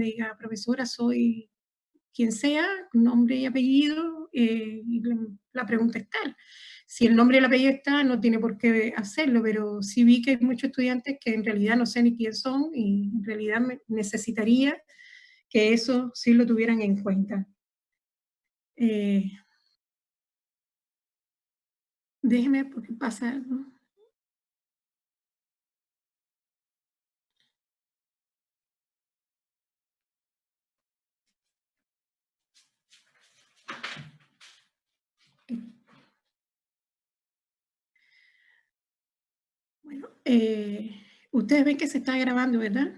diga, profesora, soy quien sea, nombre y apellido, y la pregunta es tal. Si el nombre y el apellido está, no tiene por qué hacerlo, pero sí vi que hay muchos estudiantes que en realidad no sé ni quién son y en realidad necesitaría que eso sí lo tuvieran en cuenta. Eh, Déjeme porque pasa algo. Bueno, ustedes ven que se está grabando, ¿verdad?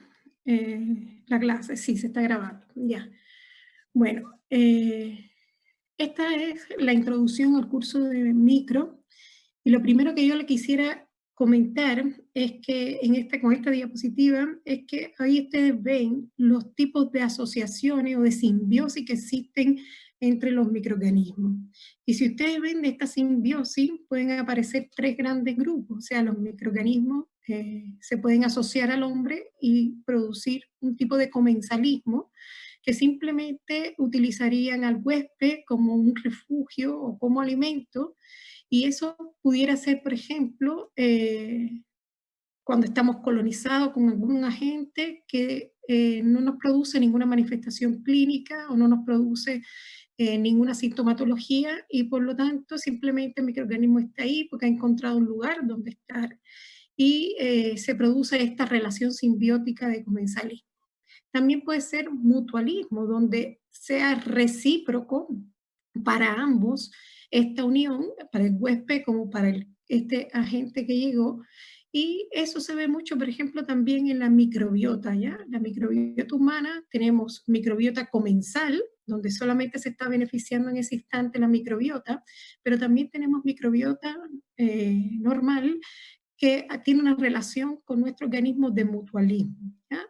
La clase, sí, se está grabando, ya. Bueno, esta es la introducción al curso de micro, y lo primero que yo le quisiera comentar es que con esta diapositiva, es que ahí ustedes ven los tipos de asociaciones o de simbiosis que existen entre los microorganismos. Y si ustedes ven de esta simbiosis, pueden aparecer tres grandes grupos, o sea, los microorganismos se pueden asociar al hombre y producir un tipo de comensalismo, que simplemente utilizarían al huésped como un refugio o como alimento, y eso pudiera ser, por ejemplo, cuando estamos colonizados con algún agente que no nos produce ninguna manifestación clínica o no nos produce ninguna sintomatología, y por lo tanto simplemente el microorganismo está ahí porque ha encontrado un lugar donde estar, y se produce esta relación simbiótica de comensalismo. También puede ser mutualismo, donde sea recíproco para ambos esta unión, para el huésped como para este agente que llegó, y eso se ve mucho, por ejemplo, también en la microbiota, ¿ya? La microbiota humana, tenemos microbiota comensal, donde solamente se está beneficiando en ese instante la microbiota, pero también tenemos microbiota normal, que tiene una relación con nuestro organismo de mutualismo, ¿ya?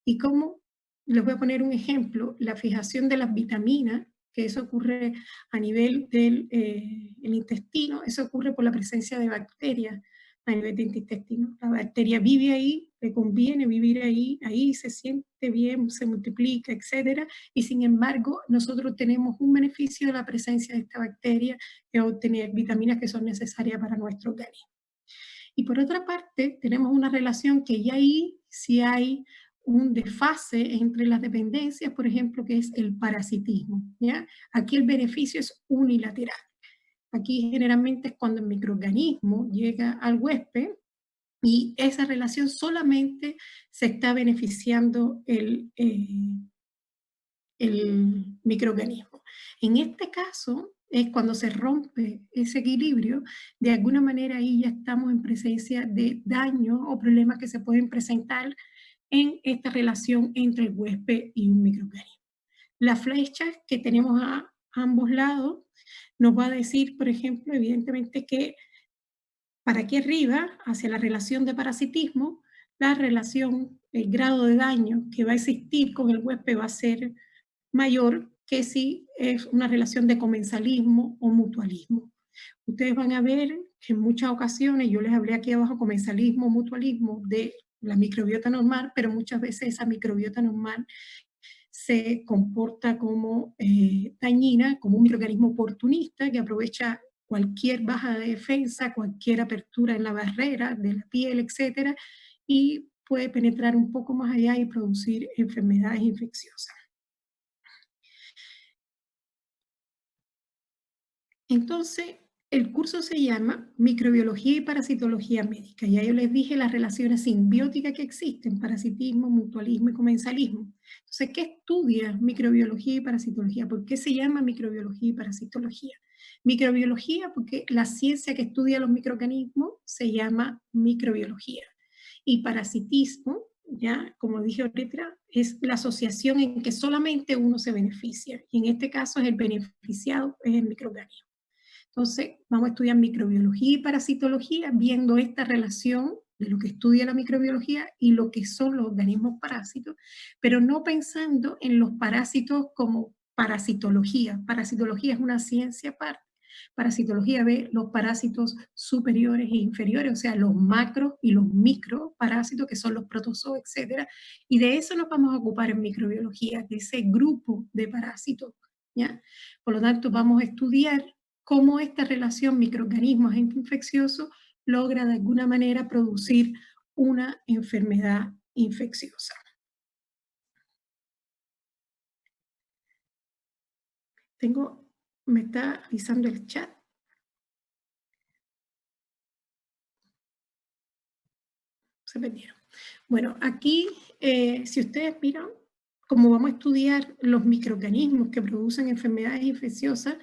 Y como, les voy a poner un ejemplo, la fijación de las vitaminas, que eso ocurre a nivel del el intestino, eso ocurre por la presencia de bacterias a nivel del intestino. La bacteria vive ahí, le conviene vivir ahí, ahí se siente bien, se multiplica, etcétera, y sin embargo nosotros tenemos un beneficio de la presencia de esta bacteria, que es obtener vitaminas que son necesarias para nuestro organismo. Y por otra parte, tenemos una relación que ya ahí sí hay un desfase entre las dependencias, por ejemplo, que es el parasitismo, ¿ya? Aquí el beneficio es unilateral. Aquí generalmente es cuando el microorganismo llega al huésped y esa relación solamente se está beneficiando el microorganismo. En este caso es cuando se rompe ese equilibrio, de alguna manera ahí ya estamos en presencia de daños o problemas que se pueden presentar en esta relación entre el huésped y un microorganismo. La flecha que tenemos a ambos lados nos va a decir, por ejemplo, evidentemente que para aquí arriba, hacia la relación de parasitismo, la relación, el grado de daño que va a existir con el huésped va a ser mayor que si es una relación de comensalismo o mutualismo. Ustedes van a ver que en muchas ocasiones, yo les hablé aquí abajo comensalismo, mutualismo de la microbiota normal, pero muchas veces esa microbiota normal se comporta como dañina, como un microorganismo oportunista que aprovecha cualquier baja de defensa, cualquier apertura en la barrera de la piel, etcétera, y puede penetrar un poco más allá y producir enfermedades infecciosas. Entonces, el curso se llama Microbiología y Parasitología Médica. Ya yo les dije las relaciones simbióticas que existen, parasitismo, mutualismo y comensalismo. Entonces, ¿qué estudia microbiología y parasitología? ¿Por qué se llama microbiología y parasitología? Microbiología porque la ciencia que estudia los microorganismos se llama microbiología. Y parasitismo, ya como dije ahorita, es la asociación en que solamente uno se beneficia. Y en este caso es el beneficiado, es el microorganismo. Entonces, vamos a estudiar microbiología y parasitología, viendo esta relación de lo que estudia la microbiología y lo que son los organismos parásitos, pero no pensando en los parásitos como parasitología. Parasitología es una ciencia aparte, Parasitología ve los parásitos superiores e inferiores, o sea, los macro y los microparásitos, que son los protozoos, etcétera. Y de eso nos vamos a ocupar en microbiología, de ese grupo de parásitos, ¿ya? Por lo tanto, vamos a estudiar cómo esta relación microorganismo-agente infeccioso logra de alguna manera producir una enfermedad infecciosa. Me está avisando el chat. Se perdieron. Bueno, aquí, si ustedes miran, como vamos a estudiar los microorganismos que producen enfermedades infecciosas,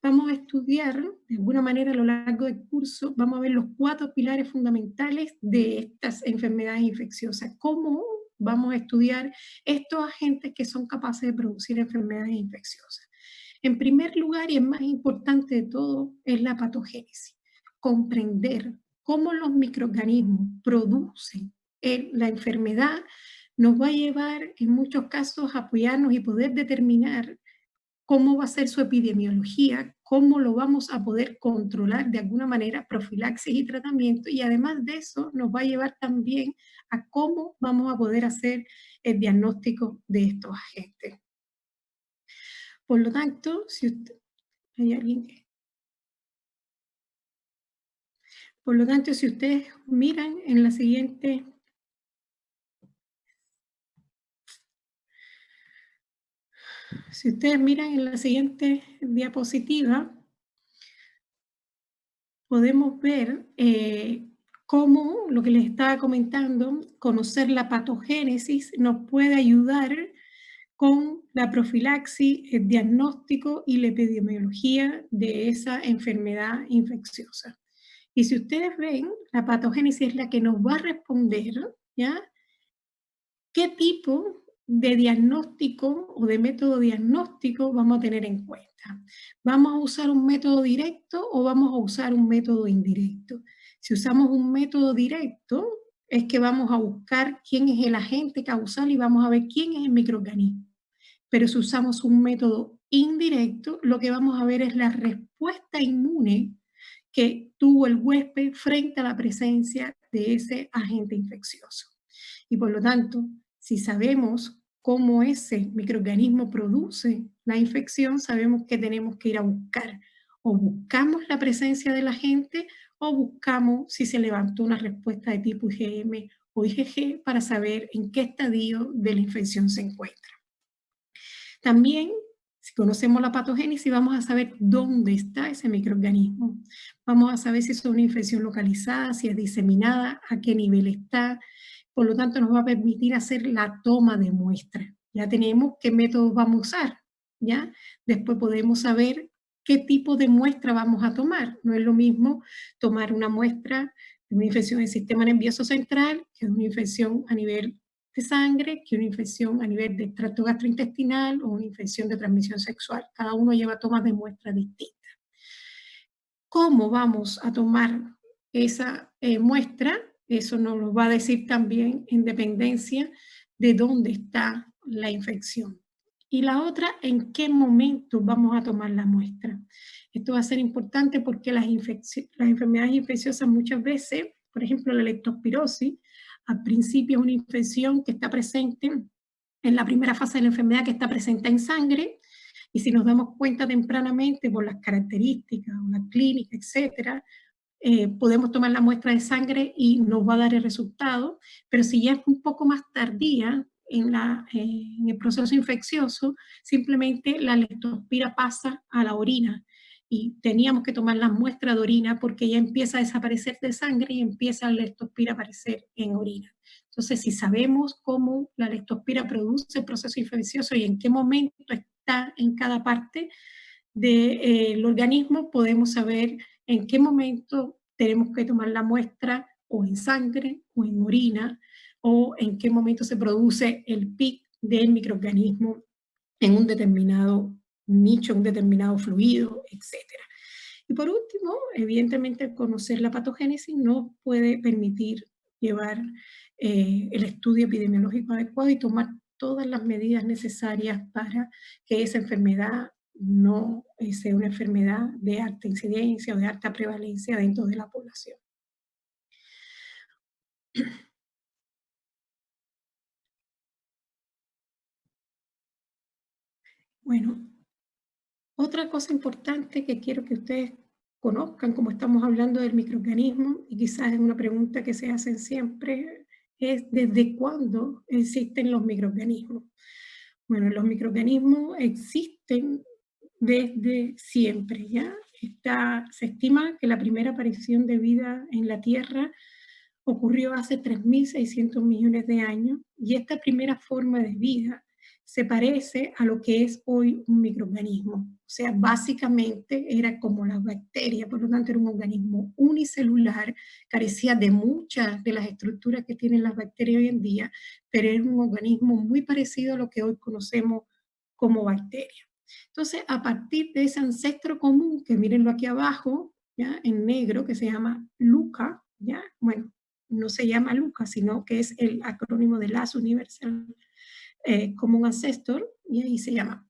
vamos a estudiar, de alguna manera a lo largo del curso, vamos a ver los 4 pilares fundamentales de estas enfermedades infecciosas. ¿Cómo vamos a estudiar estos agentes que son capaces de producir enfermedades infecciosas? En primer lugar, y el más importante de todo, es la patogénesis. Comprender cómo los microorganismos producen la enfermedad nos va a llevar en muchos casos a apoyarnos y poder determinar cómo va a ser su epidemiología, cómo lo vamos a poder controlar de alguna manera, profilaxis y tratamiento, y además de eso nos va a llevar también a cómo vamos a poder hacer el diagnóstico de estos agentes. Por lo tanto, si usted, hay alguien que... Por lo tanto, si ustedes miran en la siguiente... Si ustedes miran en la siguiente diapositiva, podemos ver cómo, lo que les estaba comentando, conocer la patogénesis nos puede ayudar con la profilaxis, el diagnóstico y la epidemiología de esa enfermedad infecciosa. Y si ustedes ven, la patogénesis es la que nos va a responder, ¿ya? ¿Qué tipo de diagnóstico o de método diagnóstico vamos a tener en cuenta? ¿Vamos a usar un método directo o vamos a usar un método indirecto? Si usamos un método directo, es que vamos a buscar quién es el agente causal y vamos a ver quién es el microorganismo. Pero si usamos un método indirecto, lo que vamos a ver es la respuesta inmune que tuvo el huésped frente a la presencia de ese agente infeccioso. Y por lo tanto, si sabemos cómo ese microorganismo produce la infección, sabemos que tenemos que ir a buscar. O buscamos la presencia del agente o buscamos si se levantó una respuesta de tipo IgM o IgG para saber en qué estadio de la infección se encuentra. También, si conocemos la patogénesis, vamos a saber dónde está ese microorganismo. Vamos a saber si es una infección localizada, si es diseminada, a qué nivel está. Por lo tanto, nos va a permitir hacer la toma de muestra. Ya tenemos qué métodos vamos a usar, ¿ya? Después podemos saber qué tipo de muestra vamos a tomar. No es lo mismo tomar una muestra de una infección del sistema nervioso central que de una infección a nivel de sangre, que una infección a nivel de tracto gastrointestinal o una infección de transmisión sexual. Cada uno lleva tomas de muestra distintas. ¿Cómo vamos a tomar esa muestra? Eso nos lo va a decir también en dependencia de dónde está la infección. Y la otra, en qué momento vamos a tomar la muestra. Esto va a ser importante porque las enfermedades infecciosas muchas veces, por ejemplo la leptospirosis, al principio es una infección que está presente en la primera fase de la enfermedad, que está presente en sangre, y si nos damos cuenta tempranamente por las características o la clínica, etcétera, podemos tomar la muestra de sangre y nos va a dar el resultado, pero si ya es un poco más tardía en el proceso infeccioso, simplemente la leptospira pasa a la orina y teníamos que tomar las muestras de orina porque ya empieza a desaparecer de sangre y empieza la leptospira a aparecer en orina. Entonces, si sabemos cómo la leptospira produce el proceso infeccioso y en qué momento está en cada parte del organismo, podemos saber en qué momento tenemos que tomar la muestra o en sangre o en orina, o en qué momento se produce el pic del microorganismo en un determinado nicho, un determinado fluido, etc. Y por último, evidentemente, conocer la patogénesis nos puede permitir llevar el estudio epidemiológico adecuado y tomar todas las medidas necesarias para que esa enfermedad no sea una enfermedad de alta incidencia o de alta prevalencia dentro de la población. Bueno, otra cosa importante que quiero que ustedes conozcan, como estamos hablando del microorganismo, y quizás es una pregunta que se hacen siempre, es ¿desde cuándo existen los microorganismos? Bueno, los microorganismos existen desde siempre, ¿ya? Se estima que la primera aparición de vida en la Tierra ocurrió hace 3.600 millones de años y esta primera forma de vida se parece a lo que es hoy un microorganismo. O sea, básicamente era como las bacterias, por lo tanto era un organismo unicelular, carecía de muchas de las estructuras que tienen las bacterias hoy en día, pero era un organismo muy parecido a lo que hoy conocemos como bacteria. Entonces, a partir de ese ancestro común, que mírenlo aquí abajo, ¿ya? En negro, que se llama LUCA, ¿ya? Bueno, no se llama LUCA, sino que es el acrónimo de Last Universal Common Ancestor, y ahí se llama,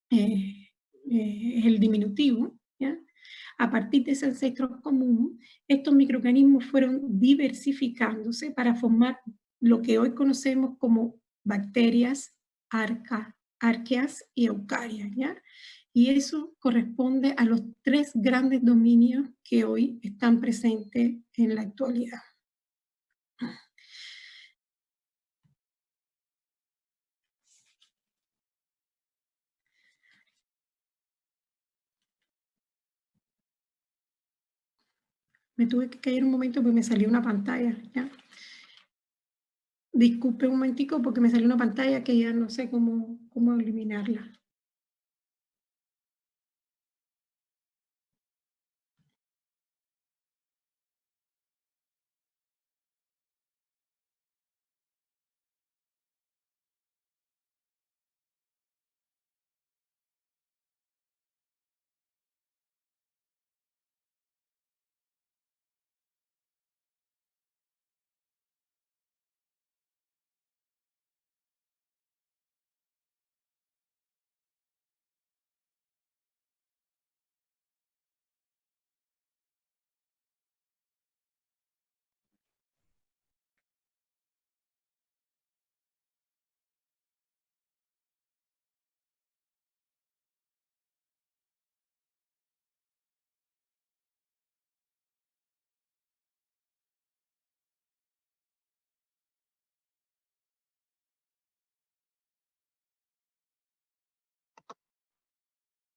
es el diminutivo, ¿ya? A partir de ese ancestro común, estos microorganismos fueron diversificándose para formar lo que hoy conocemos como bacterias, arqueas y eucarias, ¿ya? Y eso corresponde a los 3 grandes dominios que hoy están presentes en la actualidad. Me tuve que callar un momento porque me salió una pantalla, ¿ya? Disculpe un momentico porque me salió una pantalla que ya no sé cómo eliminarla.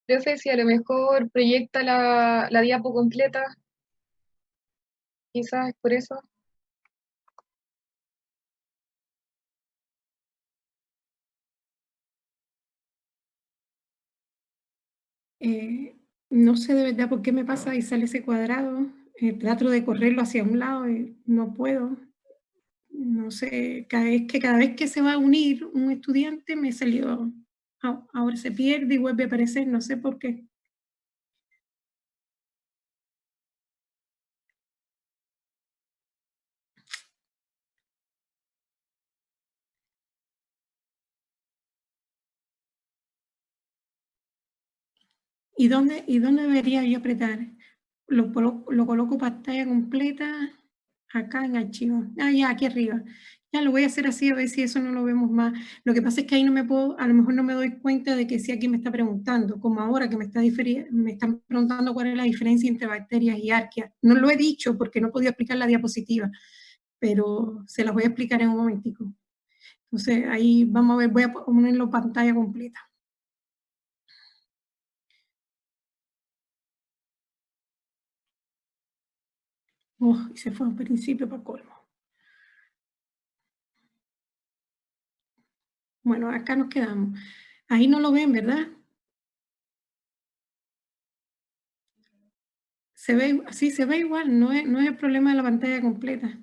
Profe, si a lo mejor proyecta la diapo completa, quizás es por eso. No sé de verdad por qué me pasa y sale ese cuadrado. Trato de correrlo hacia un lado y no puedo. No sé, cada vez que se va a unir un estudiante me salió, ahora se pierde y vuelve a aparecer, no sé por qué. ¿Y dónde debería yo apretar? Lo coloco pantalla completa acá en archivo. Ah, ya, aquí arriba. Ya lo voy a hacer así a ver si eso no lo vemos más. Lo que pasa es que ahí no me puedo, a lo mejor no me doy cuenta de que si aquí me está preguntando, como ahora que me están preguntando cuál es la diferencia entre bacterias y arqueas. No lo he dicho porque no podía explicar la diapositiva, pero se las voy a explicar en un momentico. Entonces ahí vamos a ver, voy a ponerlo pantalla completa. Y se fue al principio para colmo. Bueno, acá nos quedamos. Ahí no lo ven, ¿verdad? Se ve, sí, se ve igual, no es el problema de la pantalla completa.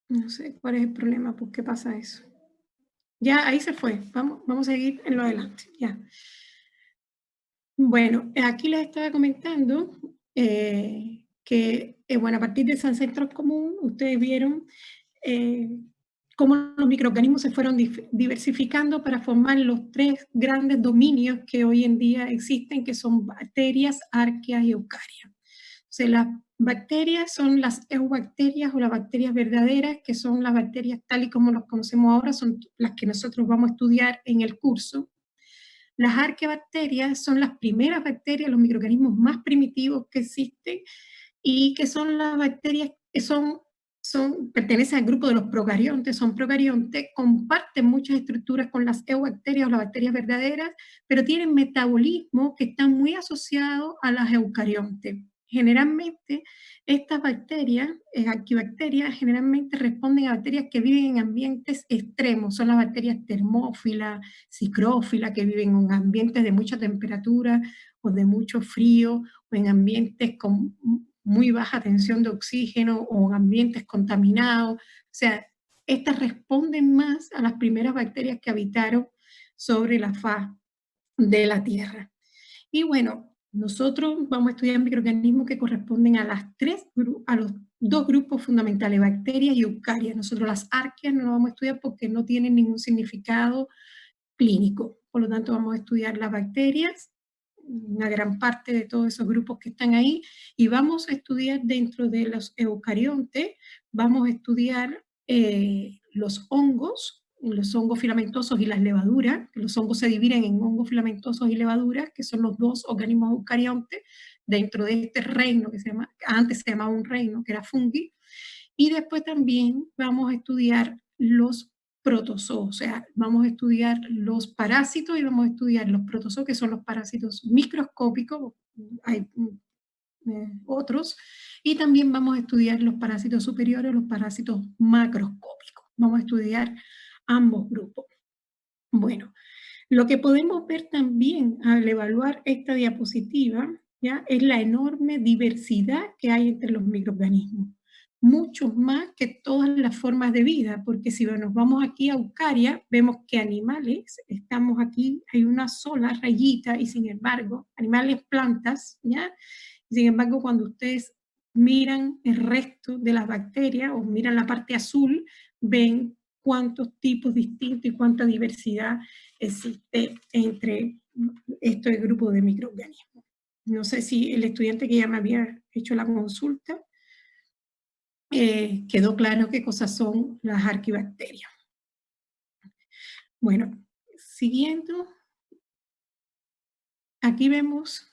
No sé cuál es el problema, por qué pasa eso. Ya, ahí se fue. Vamos a seguir en lo adelante. Ya. Bueno, aquí les estaba comentando que, bueno, a partir de ese ancestro común, ustedes vieron cómo los microorganismos se fueron diversificando para formar los tres grandes dominios que hoy en día existen, que son bacterias, arqueas y eucarias. O sea, las bacterias son las eubacterias o las bacterias verdaderas, que son las bacterias tal y como las conocemos ahora, son las que nosotros vamos a estudiar en el curso. Las arqueabacterias son las primeras bacterias, los microorganismos más primitivos que existen, y que son las bacterias que pertenecen al grupo de los procariontes, son procariontes, comparten muchas estructuras con las eubacterias o las bacterias verdaderas, pero tienen metabolismo que está muy asociado a las eucariontes. Generalmente, estas bacterias, arquibacterias, generalmente responden a bacterias que viven en ambientes extremos, son las bacterias termófilas, psicrófilas, que viven en ambientes de mucha temperatura o de mucho frío, o en ambientes con muy baja tensión de oxígeno o en ambientes contaminados. O sea, estas responden más a las primeras bacterias que habitaron sobre la faz de la Tierra. Y bueno, nosotros vamos a estudiar microorganismos que corresponden a a los dos grupos fundamentales, bacterias y eucarias. Nosotros las arqueas no las vamos a estudiar porque no tienen ningún significado clínico. Por lo tanto, vamos a estudiar las bacterias, una gran parte de todos esos grupos que están ahí, y vamos a estudiar dentro de los eucariontes, vamos a estudiar los hongos filamentosos y las levaduras. Los hongos se dividen en hongos filamentosos y levaduras, que son los dos organismos eucariontes dentro de este reino que antes se llamaba un reino, que era fungi. Y después también vamos a estudiar los protozoos, o sea, vamos a estudiar los parásitos y vamos a estudiar los protozoos, que son los parásitos microscópicos, hay otros, y también vamos a estudiar los parásitos superiores, los parásitos macroscópicos. Vamos a estudiar ambos grupos. Bueno, lo que podemos ver también al evaluar esta diapositiva, ¿ya?, es la enorme diversidad que hay entre los microorganismos, muchos más que todas las formas de vida, porque si nos vamos aquí a Eucaria, vemos que animales, estamos aquí, hay una sola rayita, y sin embargo, animales, plantas, ¿ya? Sin embargo, cuando ustedes miran el resto de las bacterias o miran la parte azul, ven cuántos tipos distintos y cuánta diversidad existe entre este grupo de microorganismos. No sé si el estudiante que ya me había hecho la consulta quedó claro qué cosas son las arquibacterias. Bueno, siguiendo, aquí vemos,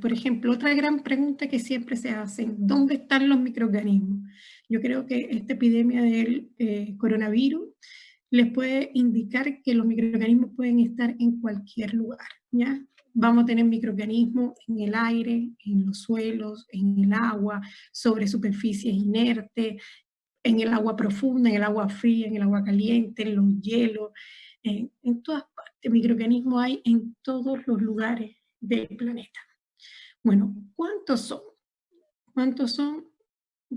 por ejemplo, otra gran pregunta que siempre se hacen: ¿dónde están los microorganismos? Yo creo que esta epidemia del coronavirus les puede indicar que los microorganismos pueden estar en cualquier lugar, ¿ya? Vamos a tener microorganismos en el aire, en los suelos, en el agua, sobre superficies inertes, en el agua profunda, en el agua fría, en el agua caliente, en los hielos, en todas partes. Microorganismos hay en todos los lugares del planeta. Bueno, ¿cuántos son? ¿Cuántos son?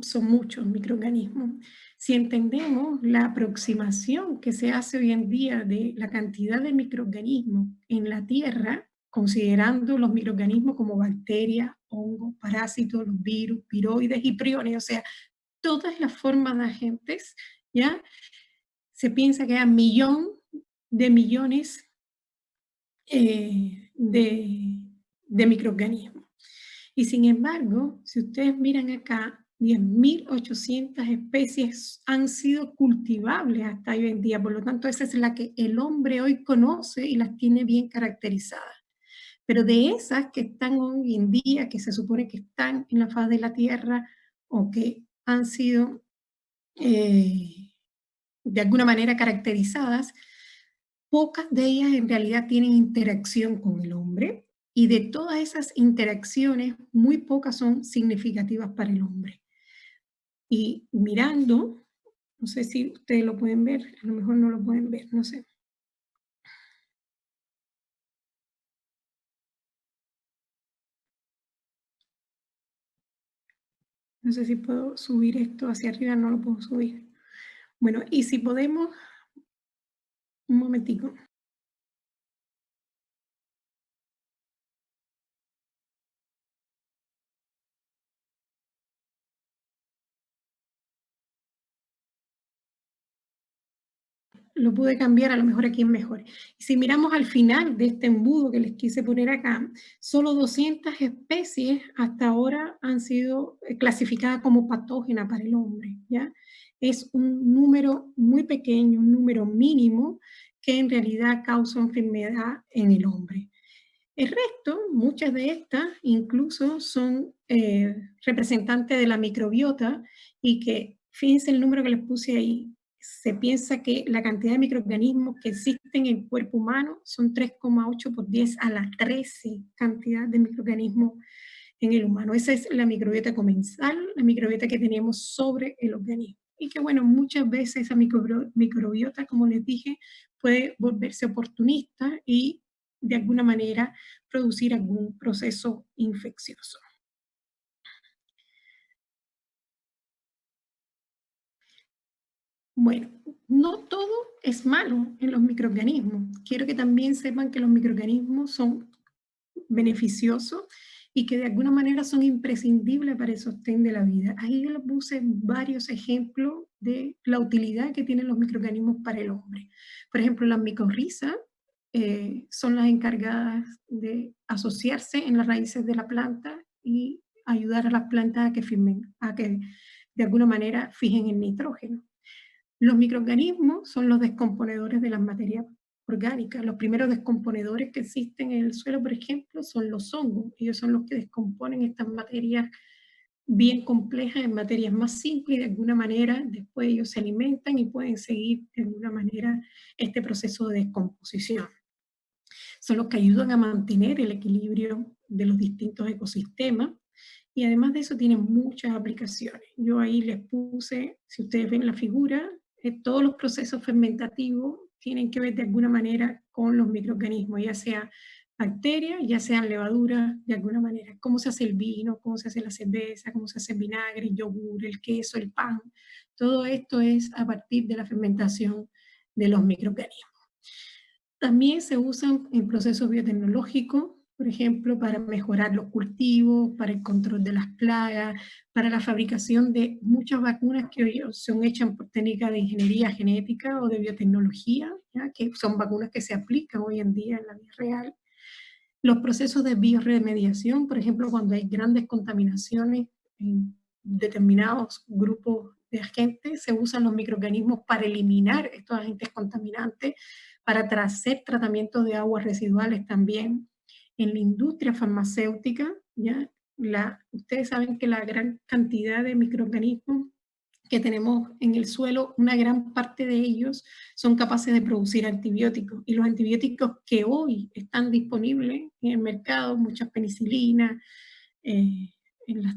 Son muchos microorganismos. Si entendemos la aproximación que se hace hoy en día de la cantidad de microorganismos en la Tierra, considerando los microorganismos como bacterias, hongos, parásitos, los virus, viroides y priones, o sea, todas las formas de agentes, ¿ya? Se piensa que hay 1.000.000 de millones de microorganismos. Y sin embargo, si ustedes miran acá, 10.800 especies han sido cultivables hasta hoy en día, por lo tanto esa es la que el hombre hoy conoce y las tiene bien caracterizadas. Pero de esas que están hoy en día, que se supone que están en la faz de la Tierra o que han sido de alguna manera caracterizadas, pocas de ellas en realidad tienen interacción con el hombre, y de todas esas interacciones, muy pocas son significativas para el hombre. Y mirando, no sé si ustedes lo pueden ver, a lo mejor no lo pueden ver, no sé. No sé si puedo subir esto hacia arriba, no lo puedo subir. Bueno, y si podemos, un momentico. lo pude cambiar, a lo mejor aquí es mejor. Y si miramos al final de este embudo que les quise poner acá, solo 200 especies hasta ahora han sido clasificadas como patógenas para el hombre, ¿ya? Es un número muy pequeño, un número mínimo, que en realidad causa enfermedad en el hombre. El resto, muchas de estas, incluso son representantes de la microbiota y que, fíjense el número que les puse ahí, se piensa que la cantidad de microorganismos que existen en el cuerpo humano son 3,8 por 10 a la 13 cantidad de microorganismos en el humano. Esa es la microbiota comensal, la microbiota que tenemos sobre el organismo. Y que bueno, muchas veces esa microbiota, como les dije, puede volverse oportunista y de alguna manera producir algún proceso infeccioso. Bueno, no todo es malo en los microorganismos. Quiero que también sepan que los microorganismos son beneficiosos y que de alguna manera son imprescindibles para el sostén de la vida. Ahí yo les puse varios ejemplos de la utilidad que tienen los microorganismos para el hombre. Por ejemplo, las micorrizas son las encargadas de asociarse en las raíces de la planta y ayudar a las plantas a que de alguna manera fijen el nitrógeno. Los microorganismos son los descomponedores de las materias orgánicas. Los primeros descomponedores que existen en el suelo, por ejemplo, son los hongos. Ellos son los que descomponen estas materias bien complejas en materias más simples y de alguna manera después ellos se alimentan y pueden seguir de alguna manera este proceso de descomposición. Son los que ayudan a mantener el equilibrio de los distintos ecosistemas y además de eso tienen muchas aplicaciones. Yo ahí les puse, si ustedes ven la figura, todos los procesos fermentativos tienen que ver de alguna manera con los microorganismos, ya sea bacterias, ya sean levaduras, de alguna manera. Cómo se hace el vino, cómo se hace la cerveza, cómo se hace el vinagre, el yogur, el queso, el pan. Todo esto es a partir de la fermentación de los microorganismos. También se usan en procesos biotecnológicos, por ejemplo, para mejorar los cultivos, para el control de las plagas, para la fabricación de muchas vacunas que hoy son hechas por técnicas de ingeniería genética o de biotecnología, ¿ya? Que son vacunas que se aplican hoy en día en la vida real. Los procesos de bioremediación, por ejemplo, cuando hay grandes contaminaciones en determinados grupos de agentes, se usan los microorganismos para eliminar estos agentes contaminantes, para hacer tratamientos de aguas residuales también. En la industria farmacéutica, ¿ya? Ustedes saben que la gran cantidad de microorganismos que tenemos en el suelo, una gran parte de ellos son capaces de producir antibióticos. Y los antibióticos que hoy están disponibles en el mercado, muchas penicilinas, en las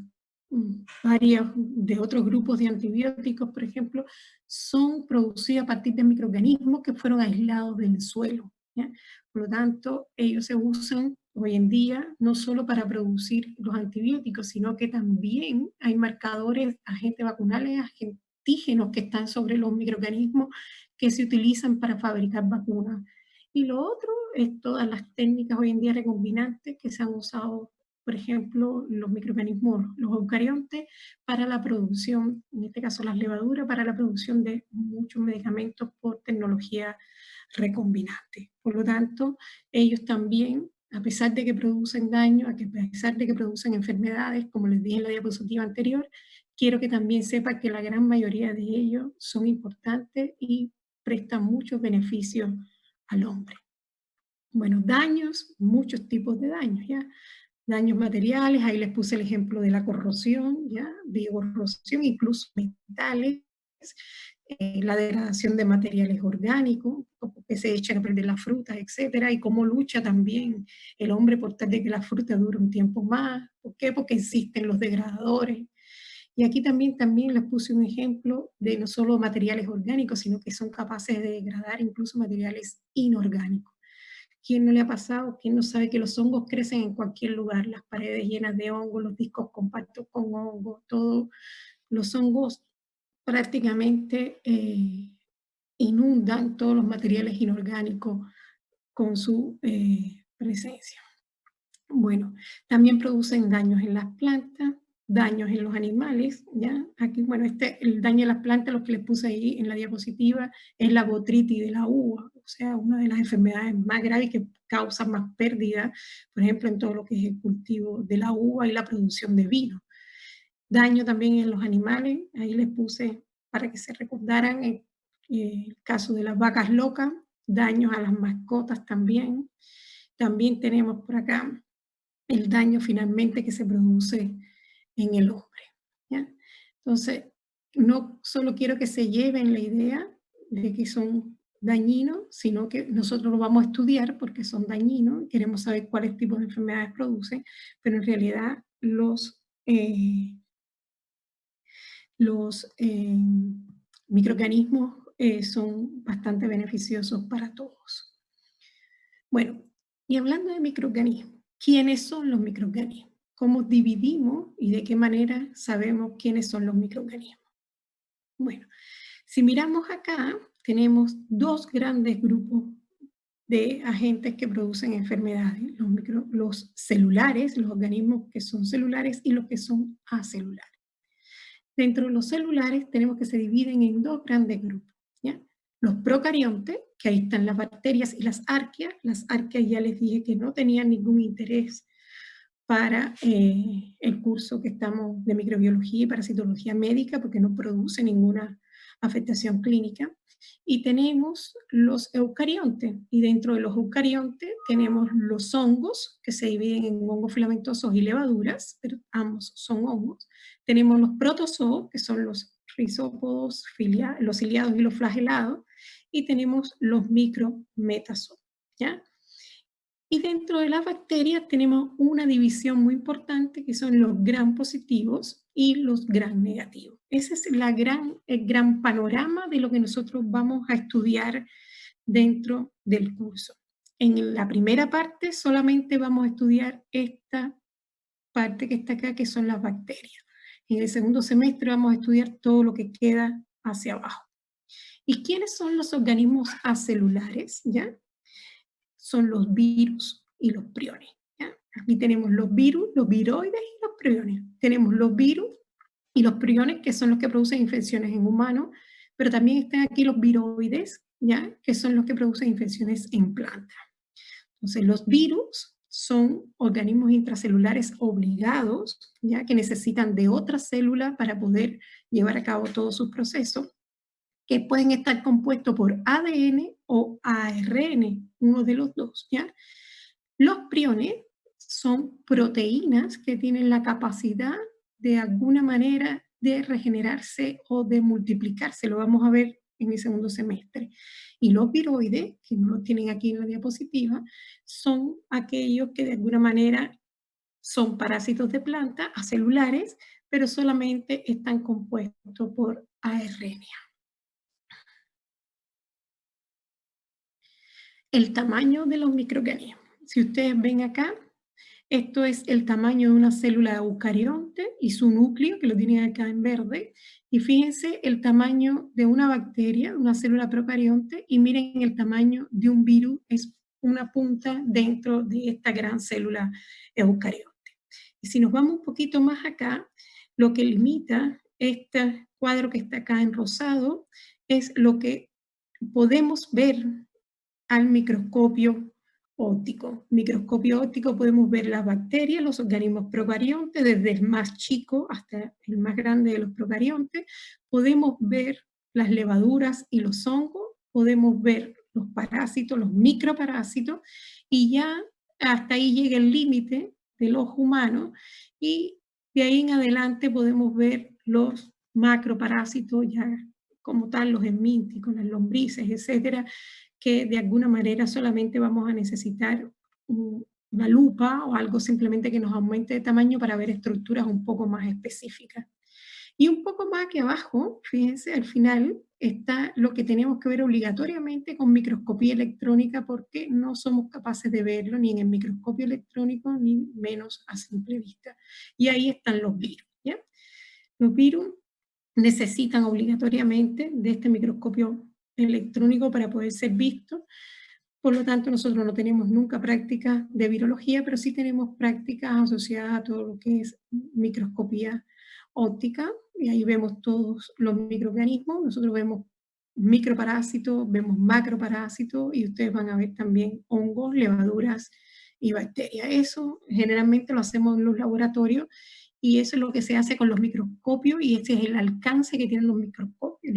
varios de otros grupos de antibióticos, por ejemplo, son producidos a partir de microorganismos que fueron aislados del suelo, ¿ya? Por lo tanto, ellos se usan hoy en día no solo para producir los antibióticos, sino que también hay marcadores, agentes vacunales, antígenos que están sobre los microorganismos que se utilizan para fabricar vacunas. Y lo otro es todas las técnicas hoy en día recombinantes que se han usado, por ejemplo, los microorganismos, los eucariontes, para la producción, en este caso las levaduras, para la producción de muchos medicamentos por tecnología recombinante. Por lo tanto, ellos también, a pesar de que producen daño, a pesar de que producen enfermedades, como les dije en la diapositiva anterior, quiero que también sepa que la gran mayoría de ellos son importantes y prestan muchos beneficios al hombre. Bueno, daños, muchos tipos de daños, ¿ya? Daños materiales, ahí les puse el ejemplo de la corrosión, ¿ya? Biocorrosión, incluso metales, la degradación de materiales orgánicos, que se echan a perder las frutas, etcétera, y cómo lucha también el hombre por tal de que la fruta dure un tiempo más. ¿Por qué? Porque existen los degradadores. Y aquí también les puse un ejemplo de no solo materiales orgánicos, sino que son capaces de degradar incluso materiales inorgánicos. ¿Quién no le ha pasado? ¿Quién no sabe que los hongos crecen en cualquier lugar? Las paredes llenas de hongos, los discos compactos con hongos, todo. Los hongos prácticamente inundan todos los materiales inorgánicos con su presencia. Bueno, también producen daños en las plantas, daños en los animales, ¿ya? Aquí, bueno, el daño en las plantas, lo que les puse ahí en la diapositiva, es la botrytis de la uva, o sea, una de las enfermedades más graves que causa más pérdida, por ejemplo, en todo lo que es el cultivo de la uva y la producción de vino. Daño también en los animales, ahí les puse para que se recordaran el caso de las vacas locas, daños a las mascotas también. También tenemos por acá el daño finalmente que se produce en el hombre, ¿ya? Entonces, no solo quiero que se lleven la idea de que son dañinos, sino que nosotros lo vamos a estudiar porque son dañinos, queremos saber cuáles tipos de enfermedades producen, pero en realidad los microorganismos son bastante beneficiosos para todos. Bueno, y hablando de microorganismos, ¿quiénes son los microorganismos? ¿Cómo dividimos y de qué manera sabemos quiénes son los microorganismos? Bueno, si miramos acá, tenemos dos grandes grupos de agentes que producen enfermedades, los celulares, los organismos que son celulares y los que son acelulares. Dentro de los celulares tenemos que se dividen en dos grandes grupos, ¿ya? Los procariontes, que ahí están las bacterias y las arqueas. Las arqueas ya les dije que no tenían ningún interés para el curso que estamos de microbiología y parasitología médica, porque no produce ninguna afectación clínica. Y tenemos los eucariontes, y dentro de los eucariontes tenemos los hongos, que se dividen en hongos filamentosos y levaduras, pero ambos son hongos. Tenemos los protozoos, que son los rizópodos, los ciliados y los flagelados, y tenemos los micrometazoos, ¿ya? Y dentro de las bacterias tenemos una división muy importante que son los gram positivos y los gram negativos. Ese es el gran panorama de lo que nosotros vamos a estudiar dentro del curso. En la primera parte solamente vamos a estudiar esta parte que está acá, que son las bacterias. En el segundo semestre vamos a estudiar todo lo que queda hacia abajo. ¿Y quiénes son los organismos acelulares? ¿Ya? Son los virus y los priones, ¿ya? Aquí tenemos los virus, los viroides y los priones. Tenemos los virus y los priones, que son los que producen infecciones en humanos, pero también están aquí los viroides, ¿ya? Que son los que producen infecciones en plantas. Entonces, los virus son organismos intracelulares obligados, ¿ya? Que necesitan de otras células para poder llevar a cabo todos sus procesos, que pueden estar compuestos por ADN o ARN, uno de los dos, ¿ya? Los priones son proteínas que tienen la capacidad de alguna manera de regenerarse o de multiplicarse, lo vamos a ver en el segundo semestre. Y los viroides, que no lo tienen aquí en la diapositiva, son aquellos que de alguna manera son parásitos de planta, acelulares, pero solamente están compuestos por ARN. El tamaño de los microorganismos. Si ustedes ven acá, esto es el tamaño de una célula eucarionte y su núcleo, que lo tienen acá en verde. Y fíjense el tamaño de una bacteria, una célula procarionte, y miren el tamaño de un virus, es una punta dentro de esta gran célula eucarionte. Y si nos vamos un poquito más acá, lo que limita este cuadro que está acá en rosado es lo que podemos ver al microscopio óptico. Microscopio óptico podemos ver las bacterias, los organismos procariontes, desde el más chico hasta el más grande de los procariontes. Podemos ver las levaduras y los hongos, podemos ver los parásitos, los microparásitos, y ya hasta ahí llega el límite del ojo humano, y de ahí en adelante podemos ver los macroparásitos, ya como tal, los hemínticos, las lombrices, etcétera, que de alguna manera solamente vamos a necesitar una lupa o algo simplemente que nos aumente de tamaño para ver estructuras un poco más específicas. Y un poco más aquí abajo, fíjense, al final está lo que tenemos que ver obligatoriamente con microscopía electrónica, porque no somos capaces de verlo ni en el microscopio electrónico, ni menos a simple vista. Y ahí están los virus, ¿ya? Los virus necesitan obligatoriamente de este microscopio electrónico para poder ser vistos, Por lo tanto, nosotros no tenemos nunca prácticas de virología, pero sí tenemos prácticas asociadas a todo lo que es microscopía óptica, y ahí vemos todos los microorganismos. Nosotros vemos microparásitos, vemos macroparásitos, y ustedes van a ver también hongos, levaduras y bacterias. Eso generalmente lo hacemos en los laboratorios, y eso es lo que se hace con los microscopios, y ese es el alcance que tienen los microscopios,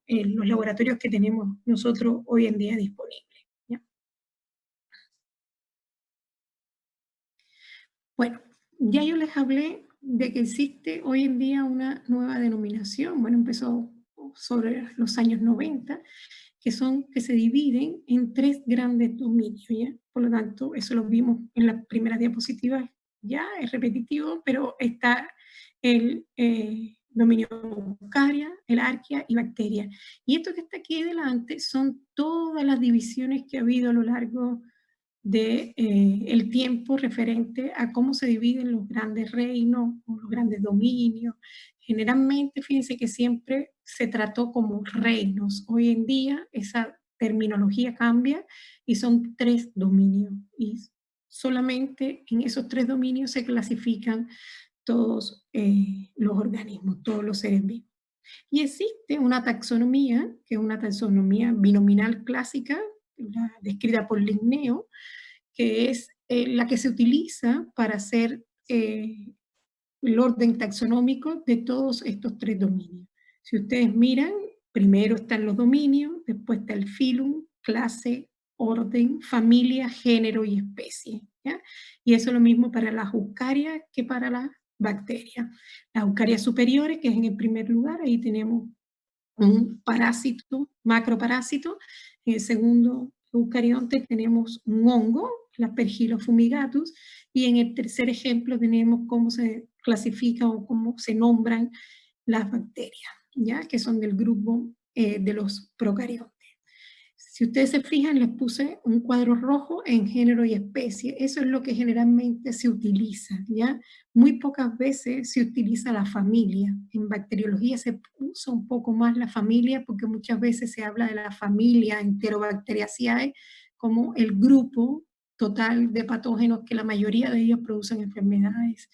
los laboratorios que tenemos nosotros hoy en día disponibles. ¿Ya? Bueno, ya yo les hablé de que existe hoy en día una nueva denominación. Bueno, empezó sobre los años 90, que se dividen en 3 grandes dominios, ¿ya? Por lo tanto, eso lo vimos en las primeras diapositivas, ya es repetitivo, pero está el dominio Eukarya, el Arquea y Bacteria. Y esto que está aquí delante son todas las divisiones que ha habido a lo largo de el tiempo referente a cómo se dividen los grandes reinos o los grandes dominios. Generalmente, fíjense que siempre se trató como reinos. Hoy en día esa terminología cambia y son 3 dominios. Y solamente en esos 3 dominios se clasifican todos los organismos, todos los seres vivos. Y existe una taxonomía, que es una taxonomía binominal clásica, descrita por Linneo, que es la que se utiliza para hacer el orden taxonómico de todos estos 3 dominios. Si ustedes miran, primero están los dominios, después está el filum, clase, orden, familia, género y especie, ¿ya? Y eso es lo mismo para las eucarias que para las bacterias. Las eucarias superiores, que es en el primer lugar, ahí tenemos un parásito, macroparásito. En el segundo eucarionte tenemos un hongo, la Aspergillus fumigatus, y en el tercer ejemplo tenemos cómo se clasifican o cómo se nombran las bacterias, ¿ya? Que son del grupo de los procariontes. Si ustedes se fijan, les puse un cuadro rojo en género y especie. Eso es lo que generalmente se utiliza, ¿ya? Muy pocas veces se utiliza la familia. En bacteriología se usa un poco más la familia porque muchas veces se habla de la familia Enterobacteriaceae como el grupo total de patógenos que la mayoría de ellos producen enfermedades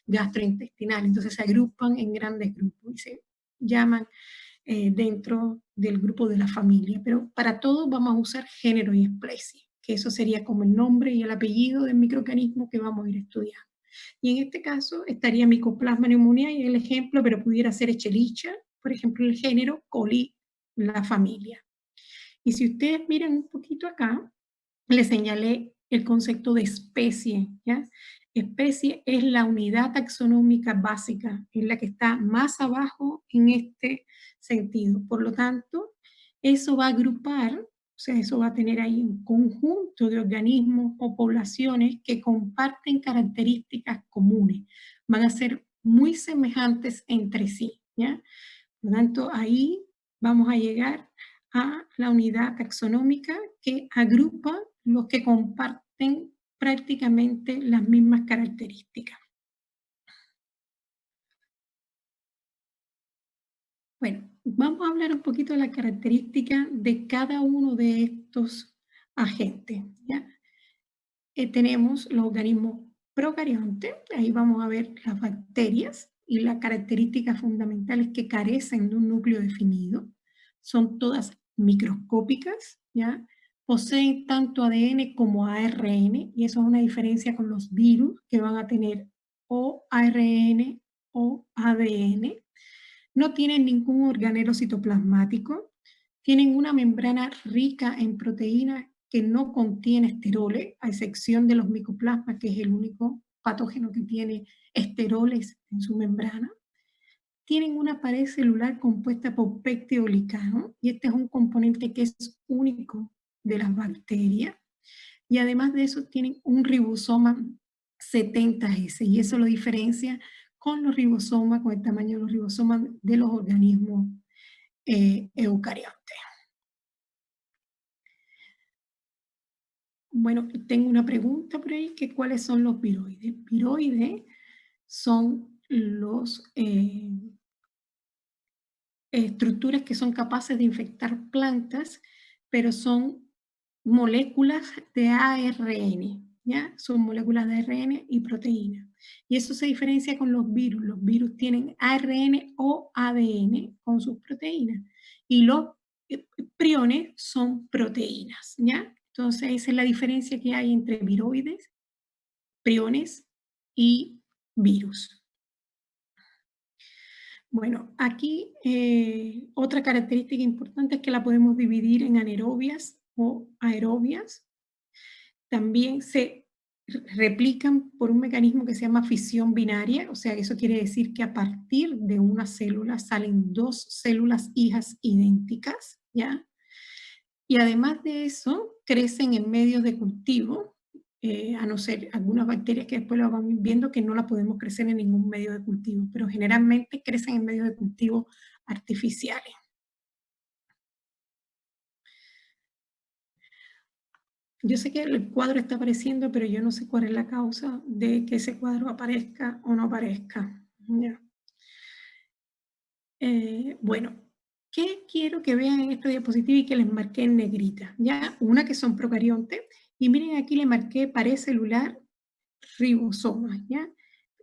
gastrointestinales. Entonces se agrupan en grandes grupos y se llaman dentro del grupo de la familia, pero para todo vamos a usar género y especie, que eso sería como el nombre y el apellido del microorganismo que vamos a ir estudiando. Y en este caso estaría Mycoplasma pneumoniae, el ejemplo, pero pudiera ser Echelichia, por ejemplo, el género, Coli, la familia. Y si ustedes miran un poquito acá, les señalé el concepto de especie, ¿ya? Especie es la unidad taxonómica básica, es la que está más abajo en este sentido. Por lo tanto, eso va a agrupar, o sea, eso va a tener ahí un conjunto de organismos o poblaciones que comparten características comunes, van a ser muy semejantes entre sí, ¿ya? Por lo tanto, ahí vamos a llegar a la unidad taxonómica que agrupa los que comparten prácticamente las mismas características. Bueno, vamos a hablar un poquito de la característica de cada uno de estos agentes, ¿ya? Tenemos los organismos procariontes, ahí vamos a ver las bacterias y las características fundamentales que carecen de un núcleo definido. Son todas microscópicas, ¿ya? Poseen tanto ADN como ARN, y eso es una diferencia con los virus, que van a tener o ARN o ADN. No tienen ningún organelo citoplasmático, tienen una membrana rica en proteínas que no contiene esteroles, a excepción de los micoplasmas, que es el único patógeno que tiene esteroles en su membrana. Tienen una pared celular compuesta por pectiolicano, y este es un componente que es único de las bacterias. Y además de eso tienen un ribosoma 70S, y eso lo diferencia con los ribosomas, con el tamaño de los ribosomas de los organismos eucariontes. Bueno, tengo una pregunta por ahí, que ¿cuáles son los viroides? Viroides son los estructuras que son capaces de infectar plantas, pero son moléculas de ARN, ¿ya? Son moléculas de ARN y proteína. Y eso se diferencia con los virus. Los virus tienen ARN o ADN con sus proteínas. Y los priones son proteínas, ¿ya? Entonces, esa es la diferencia que hay entre viroides, priones y virus. Bueno, aquí otra característica importante es que la podemos dividir en anaerobias o aerobias. También se replican por un mecanismo que se llama fisión binaria, o sea, eso quiere decir que a partir de una célula salen dos células hijas idénticas, ¿ya? Y además de eso, crecen en medios de cultivo, a no ser algunas bacterias que después lo vamos viendo que no la podemos crecer en ningún medio de cultivo, pero generalmente crecen en medios de cultivo artificiales. Yo sé que el cuadro está apareciendo, pero yo no sé cuál es la causa de que ese cuadro aparezca o no aparezca. ¿Ya? Bueno, ¿qué quiero que vean en esta diapositiva y que les marqué en negrita? ¿Ya? Una que son procariontes, y miren aquí le marqué pared celular, ribosomas, ¿ya?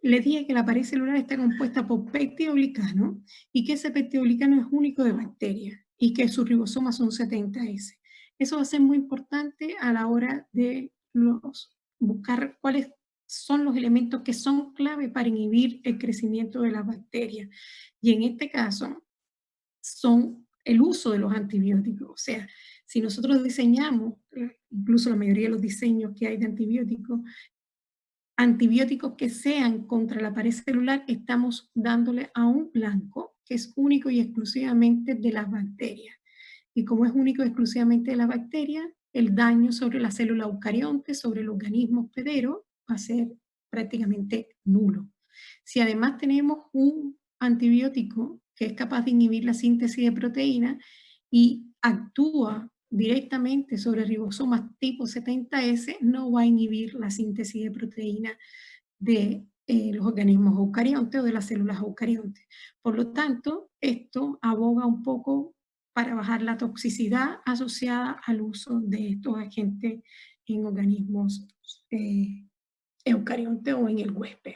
Les dije que la pared celular está compuesta por peptidoglicano y que ese peptidoglicano es único de bacterias y que sus ribosomas son 70S. Eso va a ser muy importante a la hora de buscar cuáles son los elementos que son clave para inhibir el crecimiento de las bacterias. Y en este caso son el uso de los antibióticos. O sea, si nosotros diseñamos, incluso la mayoría de los diseños que hay de antibióticos que sean contra la pared celular, estamos dándole a un blanco que es único y exclusivamente de las bacterias. Y como es único y exclusivamente de las bacterias, el daño sobre la célula eucarionte, sobre el organismo hospedero, va a ser prácticamente nulo. Si además tenemos un antibiótico que es capaz de inhibir la síntesis de proteína y actúa directamente sobre ribosomas tipo 70S, no va a inhibir la síntesis de proteína de los organismos eucariontes o de las células eucariontes. Por lo tanto, esto aboga un poco para bajar la toxicidad asociada al uso de estos agentes en organismos eucariontes o en el huésped.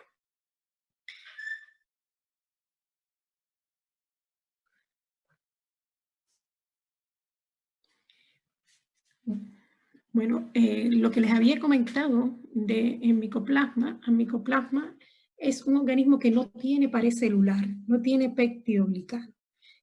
Bueno, lo que les había comentado en micoplasma, amicoplasma es un organismo que no tiene pared celular, no tiene peptidoglicano.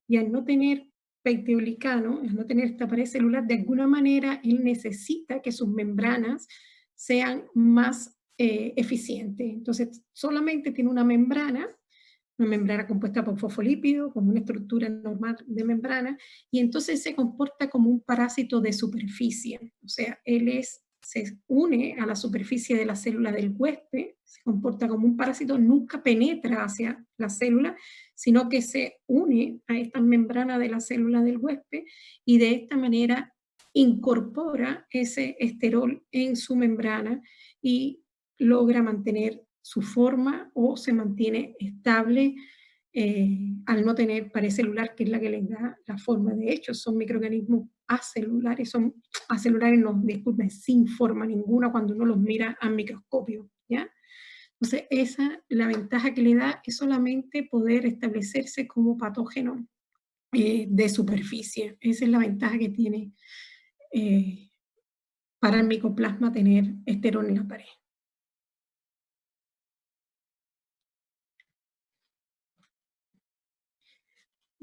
Y al no tener peptidoglicano, al no tener esta pared celular, de alguna manera él necesita que sus membranas sean más eficientes. Entonces, solamente tiene una membrana compuesta por fosfolípidos, con una estructura normal de membrana, y entonces se comporta como un parásito de superficie. O sea, se une a la superficie de la célula del huésped, se comporta como un parásito, nunca penetra hacia la célula, sino que se une a esta membrana de la célula del huésped y de esta manera incorpora ese esterol en su membrana y logra mantener su forma o se mantiene estable al no tener pared celular, que es la que les da la forma. De hecho, son microorganismos acelulares, no, disculpen, sin forma ninguna cuando uno los mira a microscopio, ¿ya? Entonces, la ventaja que le da es solamente poder establecerse como patógeno de superficie. Esa es la ventaja que tiene para el micoplasma tener esterol en la pared.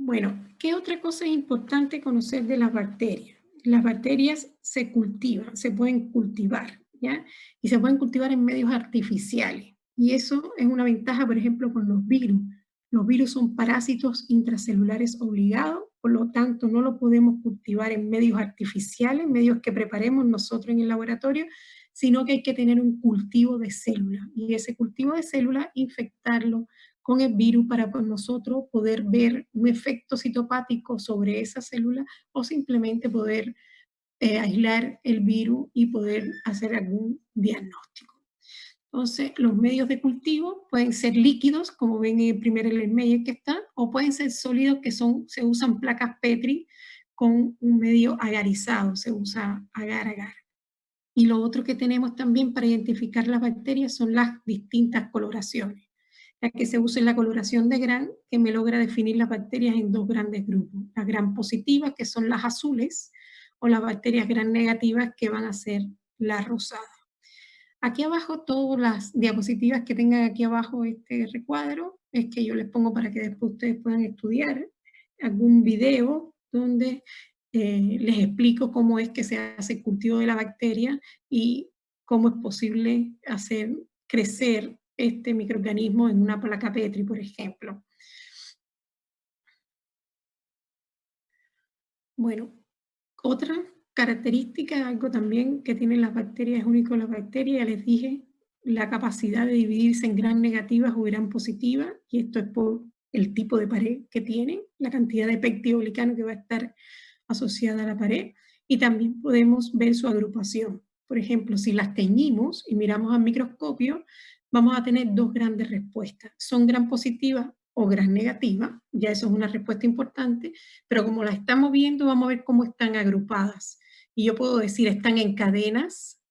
Bueno, ¿qué otra cosa es importante conocer de las bacterias? Las bacterias se cultivan, se pueden cultivar, ¿ya? Y se pueden cultivar en medios artificiales. Y eso es una ventaja, por ejemplo, con los virus. Los virus son parásitos intracelulares obligados, por lo tanto no lo podemos cultivar en medios artificiales, medios que preparemos nosotros en el laboratorio, sino que hay que tener un cultivo de células. Y ese cultivo de células, infectarlo con el virus para nosotros poder ver un efecto citopático sobre esa célula o simplemente poder aislar el virus y poder hacer algún diagnóstico. Entonces, los medios de cultivo pueden ser líquidos, como ven en el primer Erlenmeyer que está, o pueden ser sólidos, que se usan placas Petri con un medio agarizado, se usa agar-agar. Y lo otro que tenemos también para identificar las bacterias son las distintas coloraciones. La que se usa es la coloración de Gram, que me logra definir las bacterias en dos grandes grupos. Las Gram positivas, que son las azules, o las bacterias Gram negativas, que van a ser las rosadas. Aquí abajo, todas las diapositivas que tengan aquí abajo este recuadro, es que yo les pongo para que después ustedes puedan estudiar algún video donde les explico cómo es que se hace el cultivo de la bacteria y cómo es posible hacer crecer este microorganismo en una placa Petri, por ejemplo. Bueno, otra característica, algo también que tienen las bacterias, es único de las bacterias, ya les dije, la capacidad de dividirse en Gram negativas o Gram positivas, y esto es por el tipo de pared que tienen, la cantidad de pectidoglicano que va a estar asociada a la pared, y también podemos ver su agrupación. Por ejemplo, si las teñimos y miramos al microscopio, vamos a tener dos grandes respuestas. Son Gram positivas o Gram negativas, ya eso es una respuesta importante, pero como las estamos viendo, vamos a ver cómo están agrupadas. Y yo puedo decir, están en cadenas,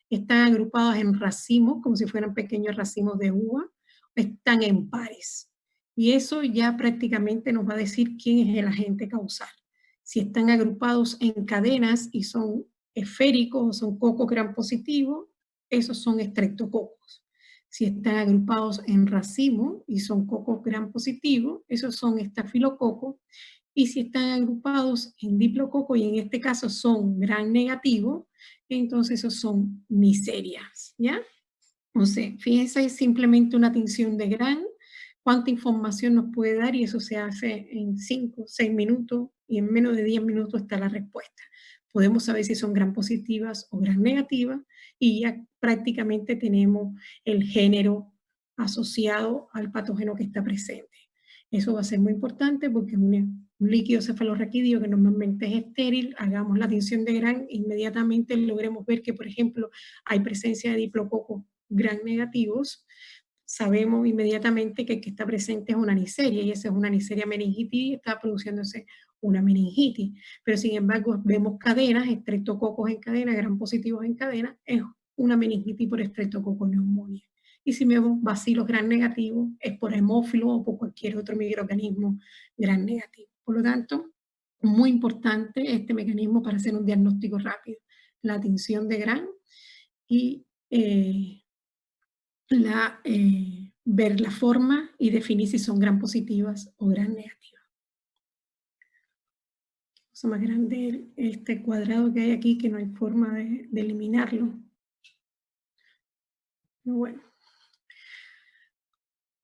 están agrupadas en racimos, como si fueran pequeños racimos de uva, están en pares. Y eso ya prácticamente nos va a decir quién es el agente causal. Si están agrupados en cadenas y son esféricos o son cocos gram positivos, esos son estreptococos. Si están agrupados en racimo y son cocos gram positivos, esos son estafilococos. Y si están agrupados en diplococo, y en este caso son gram negativo, entonces esos son miserias, ¿ya? Entonces, fíjense, es simplemente una tinción de Gram, cuánta información nos puede dar, y eso se hace en 5, 6 minutos, y en menos de 10 minutos está la respuesta. Podemos saber si son Gram positivas o Gram negativas, y ya prácticamente tenemos el género asociado al patógeno que está presente. Eso va a ser muy importante porque un líquido cefalorraquídeo que normalmente es estéril, hagamos la tinción de Gram, inmediatamente logremos ver que, por ejemplo, hay presencia de diplococos Gram negativos, sabemos inmediatamente que el que está presente es una Neisseria, y esa es una Neisseria meningitis y está produciéndose una meningitis. Pero sin embargo vemos cadenas, estreptococos en cadena, Gram positivos en cadena, es una meningitis por estreptococo neumonía. Y si vemos bacilos Gram negativos, es por hemófilo o por cualquier otro microorganismo Gram negativo. Por lo tanto, muy importante este mecanismo para hacer un diagnóstico rápido. La tinción de Gram y ver la forma y definir si son Gram positivas o Gram negativas. Cosa más grande este cuadrado que hay aquí, que no hay forma de eliminarlo.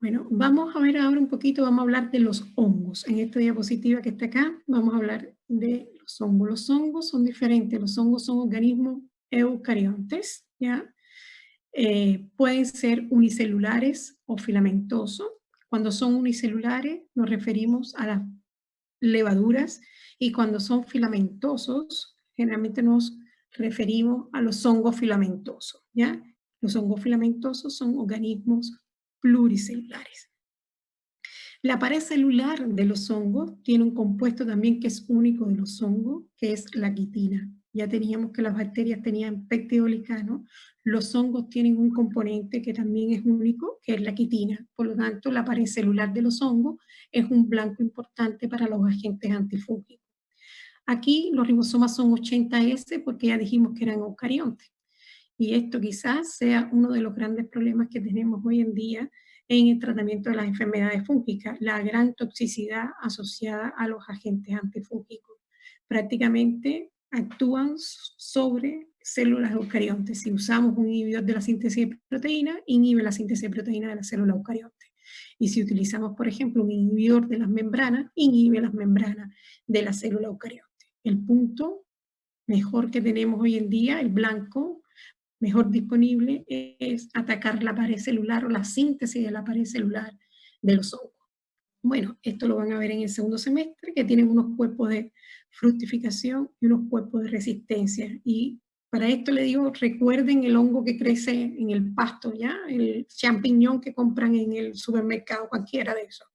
Bueno, vamos a ver ahora un poquito, vamos a hablar de los hongos. En esta diapositiva que está acá, vamos a hablar de los hongos. Los hongos son diferentes, los hongos son organismos eucariontes, ¿ya? Pueden ser unicelulares o filamentosos. Cuando son unicelulares nos referimos a las levaduras, y cuando son filamentosos generalmente nos referimos a los hongos filamentosos, ¿ya? Los hongos filamentosos son organismos pluricelulares. La pared celular de los hongos tiene un compuesto también que es único de los hongos, que es la quitina. Ya teníamos que las bacterias tenían pectidoglicano, los hongos tienen un componente que también es único, que es la quitina. Por lo tanto, la pared celular de los hongos es un blanco importante para los agentes antifúngicos. Aquí los ribosomas son 80S porque ya dijimos que eran eucariontes. Y esto quizás sea uno de los grandes problemas que tenemos hoy en día en el tratamiento de las enfermedades fúngicas, la gran toxicidad asociada a los agentes antifúngicos. Prácticamente actúan sobre células eucariontes. Si usamos un inhibidor de la síntesis de proteína, inhibe la síntesis de proteína de la célula eucarionte. Y si utilizamos, por ejemplo, un inhibidor de las membranas, inhibe las membranas de la célula eucarionte. El punto mejor que tenemos hoy en día, el blanco, mejor disponible, es atacar la pared celular o la síntesis de la pared celular de los hongos. Bueno, esto lo van a ver en el segundo semestre, que tienen unos cuerpos de fructificación y unos cuerpos de resistencia. Y para esto le digo, recuerden el hongo que crece en el pasto, ¿ya? El champiñón que compran en el supermercado, cualquiera de esos.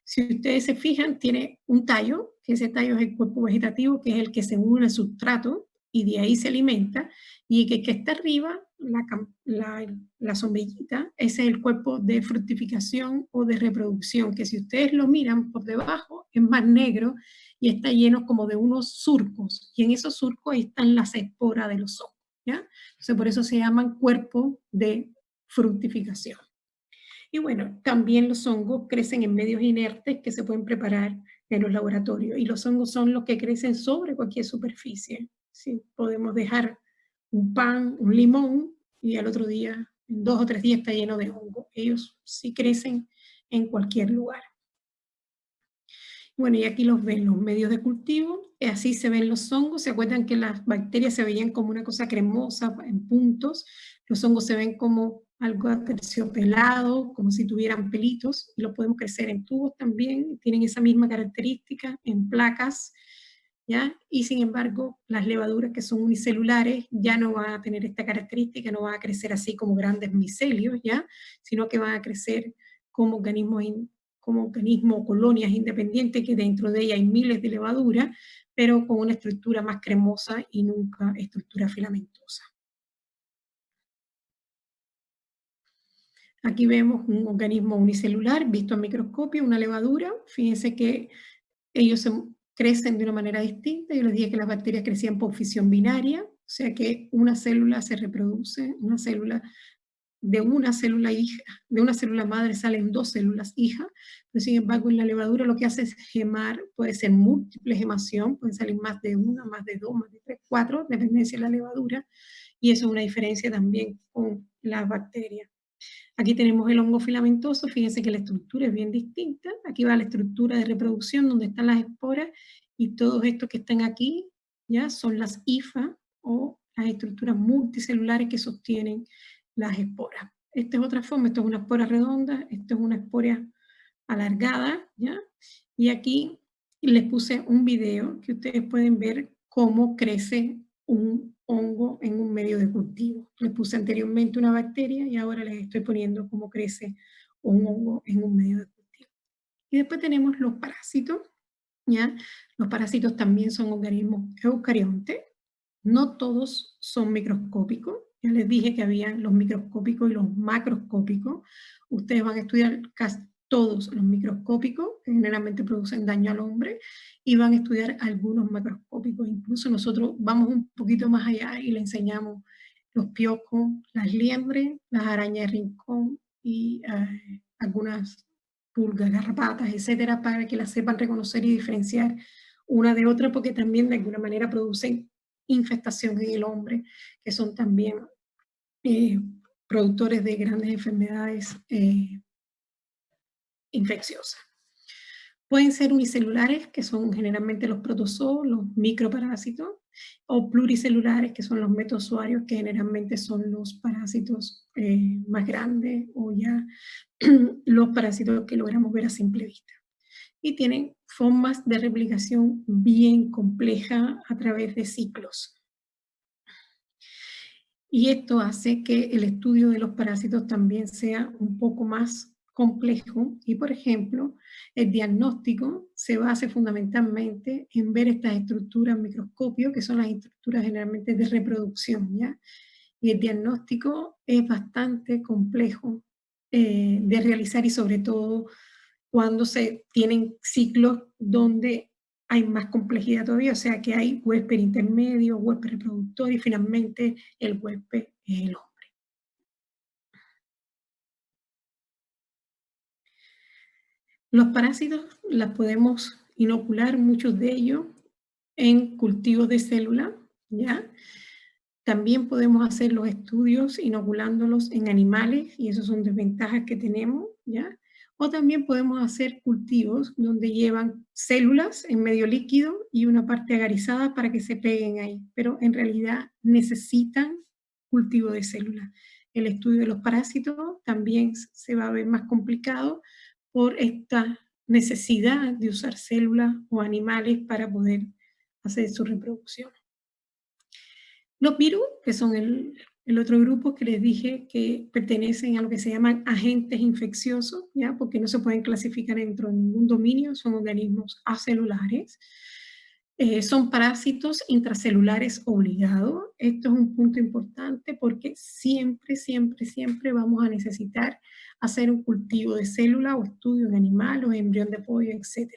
Si ustedes se fijan, tiene un tallo que ese tallo es el cuerpo vegetativo, que es el que se une al sustrato y de ahí se alimenta, y que está arriba, la sombrillita, ese es el cuerpo de fructificación o de reproducción, que si ustedes lo miran por debajo es más negro y está lleno como de unos surcos, y en esos surcos están las esporas de los hongos, ¿ya? Entonces por eso se llaman cuerpo de fructificación. Y bueno, también los hongos crecen en medios inertes que se pueden preparar en los laboratorios, y los hongos son los que crecen sobre cualquier superficie. ¿Sí? Podemos dejar un pan, un limón, y al otro día, en 2 o 3 días, está lleno de hongos. Ellos sí crecen en cualquier lugar. Bueno, y aquí los ven los medios de cultivo, y así se ven los hongos. ¿Se acuerdan que las bacterias se veían como una cosa cremosa en puntos? Los hongos se ven como algo aterciopelado, como si tuvieran pelitos, y los podemos crecer en tubos también, tienen esa misma característica, en placas, ¿ya? Y sin embargo, las levaduras que son unicelulares ya no van a tener esta característica, no van a crecer así como grandes micelios, ¿ya? Sino que van a crecer como organismos, colonias independientes, que dentro de ella hay miles de levaduras, pero con una estructura más cremosa y nunca estructura filamentosa. Aquí vemos un organismo unicelular visto en microscopio, una levadura. Fíjense que ellos crecen de una manera distinta. Yo les dije que las bacterias crecían por fisión binaria, o sea que una célula se reproduce, de una célula hija, de una célula madre salen 2 células hijas, pero sin embargo en la levadura lo que hace es gemar, puede ser múltiple gemación, pueden salir más de 1, más de 2, más de 3, 4, dependencia de la levadura, y eso es una diferencia también con las bacterias. Aquí tenemos el hongo filamentoso, fíjense que la estructura es bien distinta. Aquí va la estructura de reproducción donde están las esporas, y todos estos que están aquí ya son las hifas o las estructuras multicelulares que sostienen las esporas. Esta es otra forma, esto es una espora redonda, esto es una espora alargada, ¿ya? Y aquí les puse un video que ustedes pueden ver cómo crece un hongo en un medio de cultivo. Les puse anteriormente una bacteria y ahora les estoy poniendo cómo crece un hongo en un medio de cultivo. Y después tenemos los parásitos, ¿ya? Los parásitos también son organismos eucariontes. No todos son microscópicos. Ya les dije que había los microscópicos y los macroscópicos. Ustedes van a estudiar casi todos los microscópicos, que generalmente producen daño al hombre, y van a estudiar algunos macroscópicos. Incluso nosotros vamos un poquito más allá y le enseñamos los piojos, las liendres, las arañas de rincón y algunas pulgas, garrapatas, etcétera, para que las sepan reconocer y diferenciar una de otra, porque también de alguna manera producen infestación en el hombre, que son también productores de grandes enfermedades infecciosas. Pueden ser unicelulares, que son generalmente los protozoos, los microparásitos, o pluricelulares, que son los metazoarios, que generalmente son los parásitos más grandes, o ya los parásitos que logramos ver a simple vista. Y tienen formas de replicación bien complejas a través de ciclos. Y esto hace que el estudio de los parásitos también sea un poco más complejo, y por ejemplo, el diagnóstico se basa fundamentalmente en ver estas estructuras en microscopio, que son las estructuras generalmente de reproducción, ¿ya? Y el diagnóstico es bastante complejo de realizar, y sobre todo cuando se tienen ciclos donde hay más complejidad todavía, o sea que hay huésped intermedio, huésped reproductor y finalmente el huésped es el hombre. Los parásitos las podemos inocular, muchos de ellos, en cultivos de células, ¿ya? También podemos hacer los estudios inoculándolos en animales, y esas son desventajas que tenemos, ¿ya? O también podemos hacer cultivos donde llevan células en medio líquido y una parte agarizada para que se peguen ahí, pero en realidad necesitan cultivo de células. El estudio de los parásitos también se va a ver más complicado por esta necesidad de usar células o animales para poder hacer su reproducción. Los virus, que son El otro grupo que les dije que pertenecen a lo que se llaman agentes infecciosos, ¿ya? Porque no se pueden clasificar dentro de ningún dominio, son organismos acelulares. Son parásitos intracelulares obligados. Esto es un punto importante porque siempre, siempre, siempre vamos a necesitar hacer un cultivo de célula o estudio en animal o embrión de pollo, etc.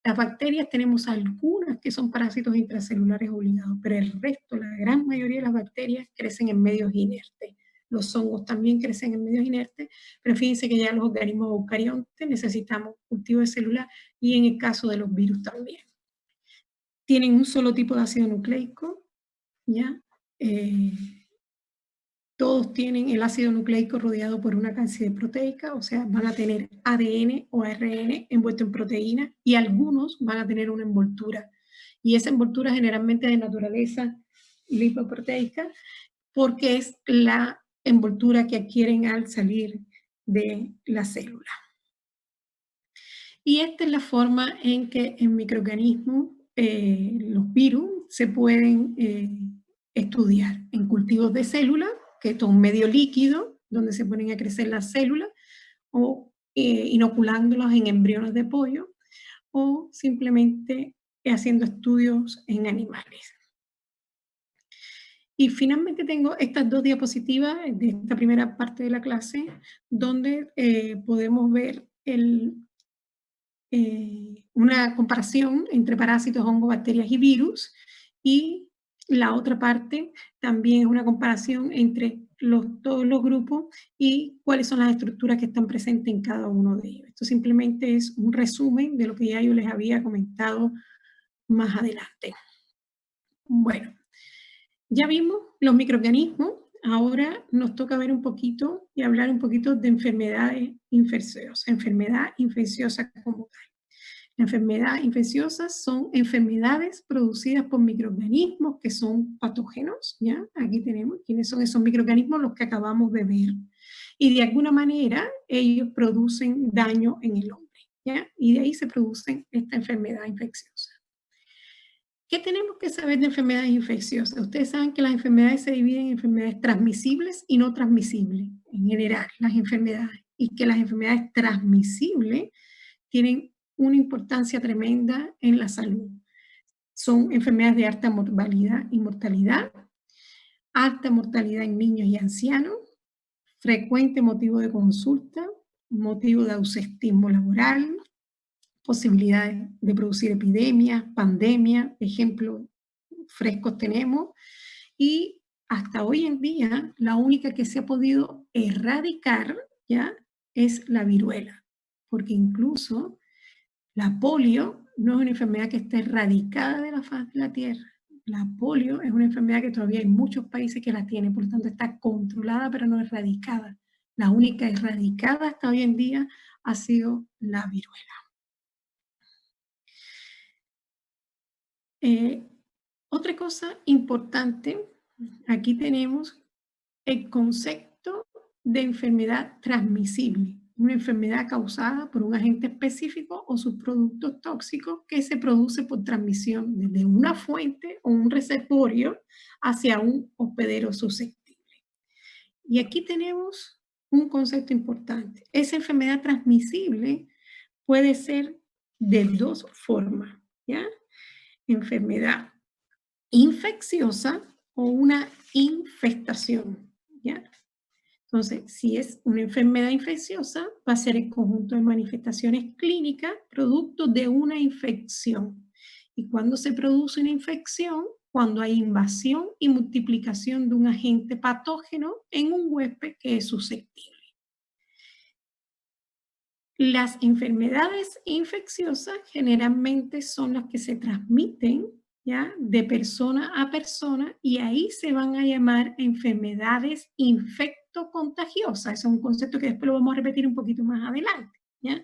Las bacterias tenemos algunas que son parásitos intracelulares obligados, pero el resto, la gran mayoría de las bacterias crecen en medios inertes. Los hongos también crecen en medios inertes, pero fíjense que ya los organismos eucariontes necesitamos cultivo de célula y en el caso de los virus también. Tienen un solo tipo de ácido nucleico, ¿ya? Todos tienen el ácido nucleico rodeado por una cadena proteica, o sea, van a tener ADN o ARN envuelto en proteína y algunos van a tener una envoltura. Y esa envoltura generalmente de naturaleza lipoproteica porque es la envoltura que adquieren al salir de la célula. Y esta es la forma en que en microorganismos los virus se pueden estudiar en cultivos de células, que esto es un medio líquido donde se ponen a crecer las células, o inoculándolas en embriones de pollo, o simplemente haciendo estudios en animales. Y finalmente tengo estas dos diapositivas de esta primera parte de la clase, donde podemos ver una comparación entre parásitos, hongos, bacterias y virus, y la otra parte también es una comparación entre todos los grupos y cuáles son las estructuras que están presentes en cada uno de ellos. Esto simplemente es un resumen de lo que ya yo les había comentado más adelante. Bueno, ya vimos los microorganismos, ahora nos toca ver un poquito y hablar un poquito de enfermedades infecciosas, enfermedad infecciosa como tal. Enfermedades infecciosas son enfermedades producidas por microorganismos que son patógenos, ¿ya? Aquí tenemos quiénes son esos microorganismos, los que acabamos de ver. Y de alguna manera ellos producen daño en el hombre, ¿ya? Y de ahí se produce esta enfermedad infecciosa. ¿Qué tenemos que saber de enfermedades infecciosas? Ustedes saben que las enfermedades se dividen en enfermedades transmisibles y no transmisibles, en general, las enfermedades. Y que las enfermedades transmisibles tienen una importancia tremenda en la salud. Son enfermedades de alta mortalidad y mortalidad, alta mortalidad en niños y ancianos, frecuente motivo de consulta, motivo de ausentismo laboral, posibilidades de producir epidemias, pandemias, ejemplos frescos tenemos, y hasta hoy en día la única que se ha podido erradicar ya es la viruela, porque incluso la polio no es una enfermedad que está erradicada de la faz de la tierra. La polio es una enfermedad que todavía hay muchos países que la tienen, por lo tanto está controlada pero no erradicada. La única erradicada hasta hoy en día ha sido la viruela. Otra cosa importante, aquí tenemos el concepto de enfermedad transmisible, una enfermedad causada por un agente específico o subproductos tóxicos que se produce por transmisión desde una fuente o un reservorio hacia un hospedero susceptible. Y aquí tenemos un concepto importante. Esa enfermedad transmisible puede ser de dos formas, ¿ya? Enfermedad infecciosa o una infestación, ¿ya? Entonces, si es una enfermedad infecciosa, va a ser el conjunto de manifestaciones clínicas producto de una infección. ¿Y cuándo se produce una infección? Cuando hay invasión y multiplicación de un agente patógeno en un huésped que es susceptible. Las enfermedades infecciosas generalmente son las que se transmiten, ¿ya?, de persona a persona, y ahí se van a llamar enfermedades infectocontagiosas. Ese es un concepto que después lo vamos a repetir un poquito más adelante, ¿ya?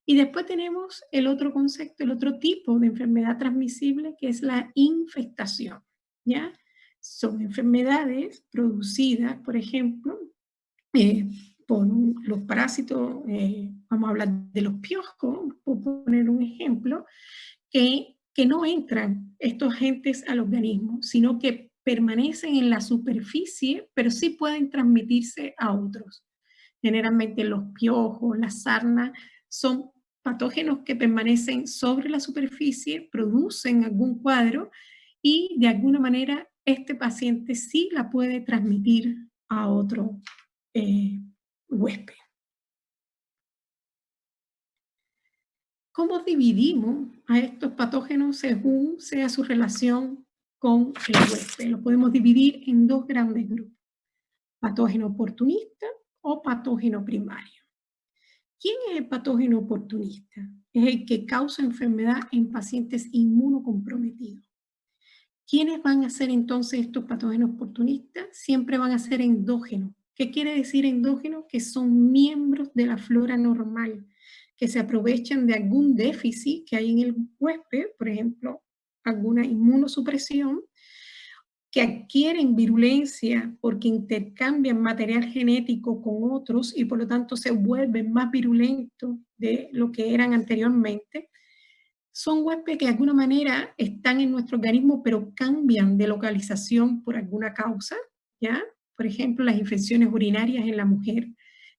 Y después tenemos el otro concepto, el otro tipo de enfermedad transmisible, que es la infestación, ¿ya? Son enfermedades producidas, por ejemplo, por los parásitos, vamos a hablar de los piojos, por poner un ejemplo, que no entran estos agentes al organismo, sino que permanecen en la superficie, pero sí pueden transmitirse a otros. Generalmente los piojos, las sarnas, son patógenos que permanecen sobre la superficie, producen algún cuadro y de alguna manera este paciente sí la puede transmitir a otro huésped. ¿Cómo dividimos a estos patógenos según sea su relación con el huésped? Lo podemos dividir en dos grandes grupos: patógeno oportunista o patógeno primario. ¿Quién es el patógeno oportunista? Es el que causa enfermedad en pacientes inmunocomprometidos. ¿Quiénes van a ser entonces estos patógenos oportunistas? Siempre van a ser endógenos. ¿Qué quiere decir endógenos? Que son miembros de la flora normal, que se aprovechan de algún déficit que hay en el huésped, por ejemplo, alguna inmunosupresión, que adquieren virulencia porque intercambian material genético con otros y por lo tanto se vuelven más virulentos de lo que eran anteriormente. Son huéspedes que de alguna manera están en nuestro organismo, pero cambian de localización por alguna causa, ¿ya? Por ejemplo, las infecciones urinarias en la mujer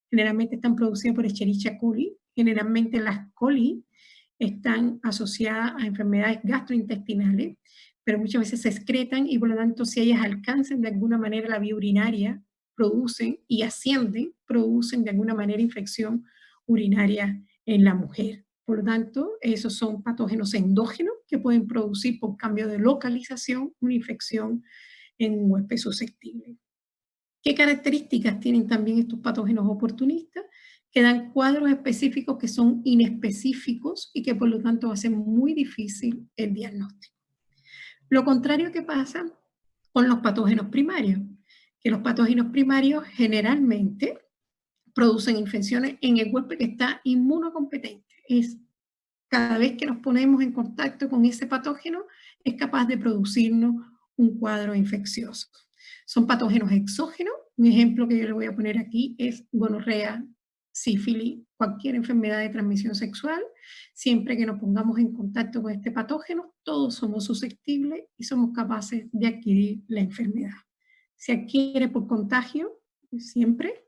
generalmente están producidas por Escherichia coli. Generalmente las coli están asociadas a enfermedades gastrointestinales, pero muchas veces se excretan y por lo tanto si ellas alcanzan de alguna manera la vía urinaria, producen y ascienden, producen de alguna manera infección urinaria en la mujer. Por lo tanto, esos son patógenos endógenos que pueden producir por cambio de localización una infección en un huésped susceptible. ¿Qué características tienen también estos patógenos oportunistas? Que dan cuadros específicos que son inespecíficos y que por lo tanto va a ser muy difícil el diagnóstico. Lo contrario que pasa con los patógenos primarios, que los patógenos primarios generalmente producen infecciones en el huésped que está inmunocompetente. Es cada vez que nos ponemos en contacto con ese patógeno, es capaz de producirnos un cuadro infeccioso. Son patógenos exógenos. Un ejemplo que yo le voy a poner aquí es gonorrea, sífilis, cualquier enfermedad de transmisión sexual. Siempre que nos pongamos en contacto con este patógeno, todos somos susceptibles y somos capaces de adquirir la enfermedad. Se adquiere por contagio, siempre.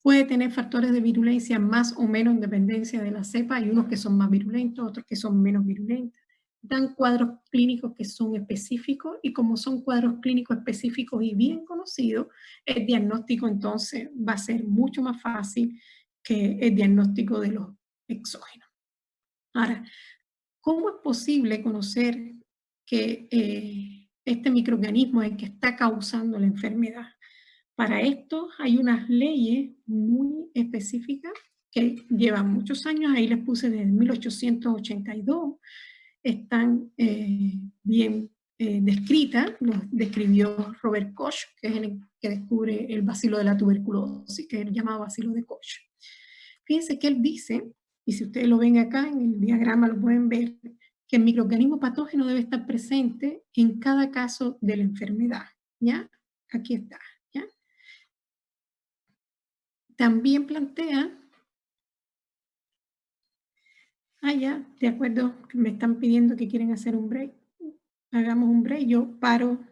Puede tener factores de virulencia más o menos en dependencia de la cepa. Hay unos que son más virulentos, otros que son menos virulentos. Dan cuadros clínicos que son específicos y como son cuadros clínicos específicos y bien conocidos, el diagnóstico entonces va a ser mucho más fácil que el diagnóstico de los exógenos. Ahora, ¿cómo es posible conocer que este microorganismo es el que está causando la enfermedad? Para esto hay unas leyes muy específicas que llevan muchos años, ahí les puse desde 1882, están bien descritas, los describió Robert Koch, que es el que descubre el bacilo de la tuberculosis, que es el llamado bacilo de Koch. Fíjense que él dice, y si ustedes lo ven acá en el diagrama lo pueden ver, que el microorganismo patógeno debe estar presente en cada caso de la enfermedad, ¿ya? Aquí está, ¿ya? También plantea, ya, de acuerdo, me están pidiendo que quieren hacer un break. Hagamos un break, yo paro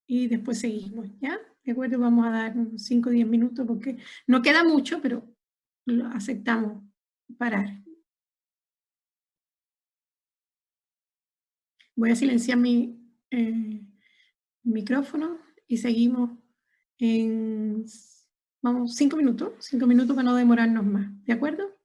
y después seguimos, ¿ya? De acuerdo, vamos a dar 5 o 10 minutos porque no queda mucho, pero lo aceptamos parar. Voy a silenciar mi micrófono y seguimos en, vamos, 5 minutos para no demorarnos más, ¿de acuerdo?